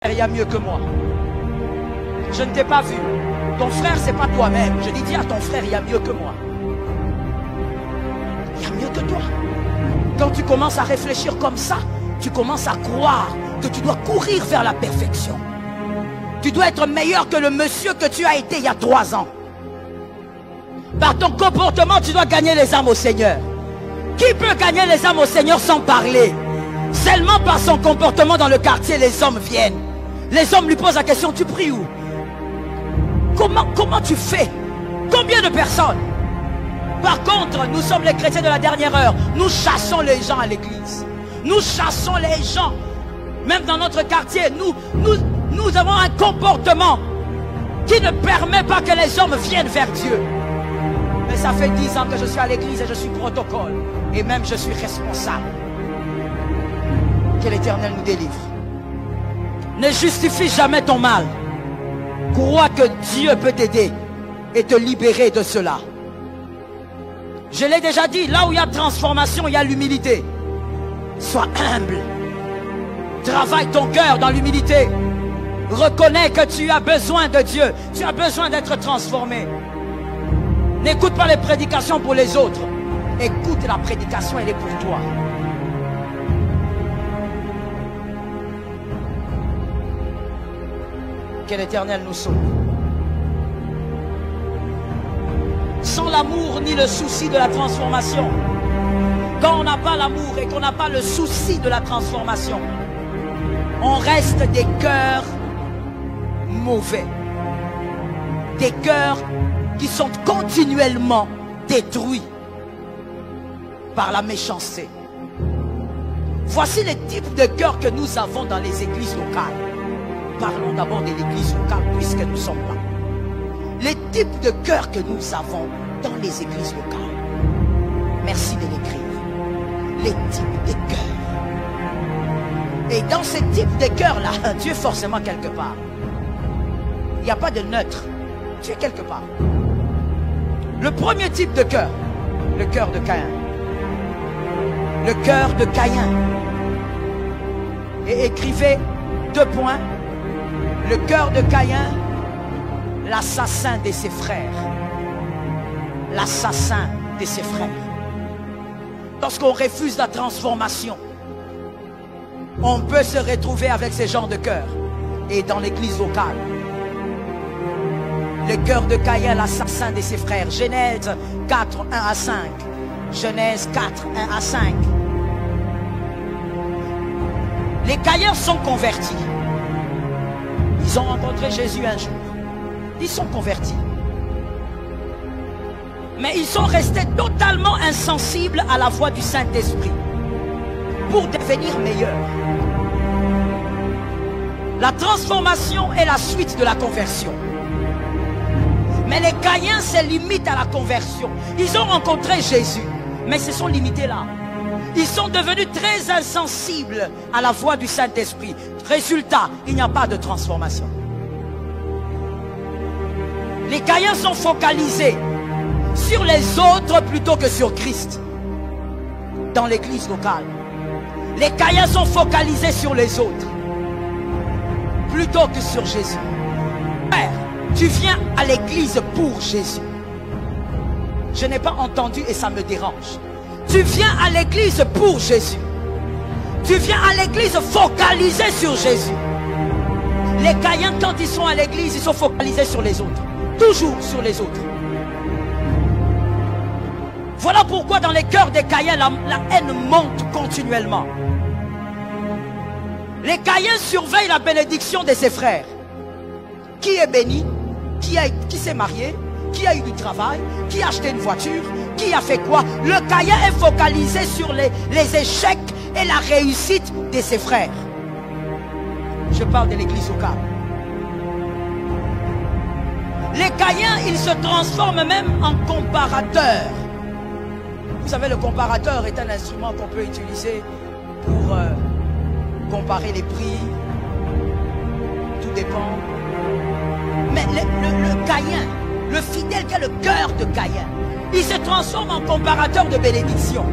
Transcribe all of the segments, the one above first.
il y a mieux que moi. Je ne t'ai pas vu. Ton frère, c'est pas toi-même. Je dis à ton frère, il y a mieux que moi. Il y a mieux que toi. Quand tu commences à réfléchir comme ça, tu commences à croire que tu dois courir vers la perfection. Tu dois être meilleur que le monsieur que tu as été il y a 3 ans. Par ton comportement, tu dois gagner les âmes au Seigneur. Qui peut gagner les âmes au Seigneur sans parler? Seulement par son comportement dans le quartier, les hommes viennent. Les hommes lui posent la question, tu pries où? Comment tu fais? Combien de personnes? Par contre, nous sommes les chrétiens de la dernière heure. Nous chassons les gens à l'église. Nous chassons les gens. Même dans notre quartier, nous avons un comportement qui ne permet pas que les hommes viennent vers Dieu. Mais ça fait 10 ans que je suis à l'église et je suis protocole. Et même je suis responsable. Que l'Éternel nous délivre. Ne justifie jamais ton mal. Crois que Dieu peut t'aider et te libérer de cela. Je l'ai déjà dit, là où il y a transformation, il y a l'humilité. Sois humble. Travaille ton cœur dans l'humilité. Reconnais que tu as besoin de Dieu. Tu as besoin d'être transformé. N'écoute pas les prédications pour les autres. Écoute la prédication, elle est pour toi. Que l'Éternel nous sauve. Sans l'amour ni le souci de la transformation, quand on n'a pas l'amour et qu'on n'a pas le souci de la transformation, on reste des cœurs mauvais. Des cœurs qui sont continuellement détruits par la méchanceté. Voici les types de cœurs que nous avons dans les églises locales. Parlons d'abord de l'église locale puisque nous sommes là. Les types de cœurs que nous avons dans les églises locales. Merci de l'écrire. Les types de cœurs. Et dans ces types de cœurs-là, Dieu est forcément quelque part. Il n'y a pas de neutre. Dieu est quelque part. Le premier type de cœur, le cœur de Caïn. Le cœur de Caïn. Et écrivez 2 points. Le cœur de Caïn, l'assassin de ses frères. L'assassin de ses frères. Lorsqu'on refuse la transformation, on peut se retrouver avec ces genres de cœur. Et dans l'église locale, le cœur de Caïn, l'assassin de ses frères. Genèse 4, 1 à 5. Genèse 4, 1 à 5. Les Caïns sont convertis. Ils ont rencontré Jésus un jour. Ils sont convertis. Mais ils sont restés totalement insensibles à la voix du Saint-Esprit pour devenir meilleurs. La transformation est la suite de la conversion. Mais les Caïns se limitent à la conversion. Ils ont rencontré Jésus, mais se sont limités là. Ils sont devenus très insensibles à la voix du Saint-Esprit. Résultat, il n'y a pas de transformation. Les Caïns sont focalisés sur les autres plutôt que sur Christ. Dans l'église locale, les Caïns sont focalisés sur les autres plutôt que sur Jésus. Père, tu viens à l'église pour Jésus. Je n'ai pas entendu et ça me dérange. Tu viens à l'église pour Jésus. Tu viens à l'église focalisé sur Jésus. Les Caïns, quand ils sont à l'église, ils sont focalisés sur les autres. Toujours sur les autres. Voilà pourquoi dans les cœurs des Caïns, la haine monte continuellement. Les Caïns surveillent la bénédiction de ses frères. Qui est béni? Qui s'est marié? Qui a eu du travail? Qui a acheté une voiture? Qui a fait quoi? Le Caïn est focalisé sur les échecs et la réussite de ses frères. Je parle de l'église locale. Les Caïns, ils se transforment même en comparateurs. Vous savez, le comparateur est un instrument qu'on peut utiliser pour comparer les prix. Tout dépend. Mais le Caïn, le fidèle qui a le cœur de Caïn, il se transforme en comparateur de bénédiction.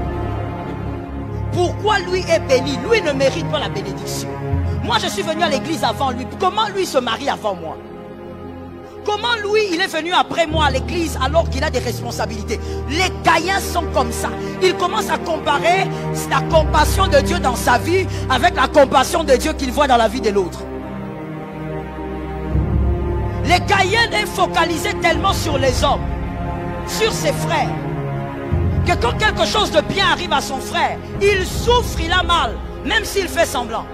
Pourquoi lui est béni? Lui ne mérite pas la bénédiction. Moi, je suis venu à l'église avant lui. Comment lui se marie avant moi? Comment lui, il est venu après moi à l'église alors qu'il a des responsabilités? Les Caïens sont comme ça. Ils commencent à comparer la compassion de Dieu dans sa vie avec la compassion de Dieu qu'il voit dans la vie de l'autre. Les Caïens est focalisé tellement sur les hommes, sur ses frères, que quand quelque chose de bien arrive à son frère, il souffre, il a mal, même s'il fait semblant.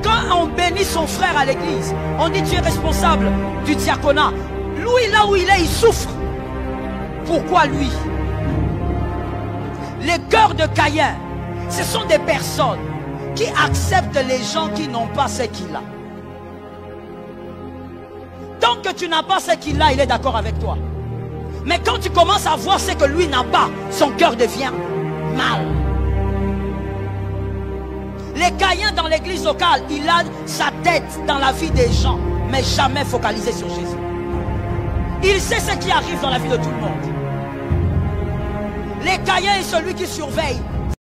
Quand on bénit son frère à l'église, on dit tu es responsable du diaconat. Lui, là où il est, il souffre. Pourquoi lui? Les cœurs de Caïn, ce sont des personnes qui acceptent les gens qui n'ont pas ce qu'il a. Tant que tu n'as pas ce qu'il a, il est d'accord avec toi. Mais quand tu commences à voir ce que lui n'a pas, son cœur devient mal. Les Caïens dans l'église locale, il a sa tête dans la vie des gens, mais jamais focalisé sur Jésus. Il sait ce qui arrive dans la vie de tout le monde. Les Caïens est celui qui surveille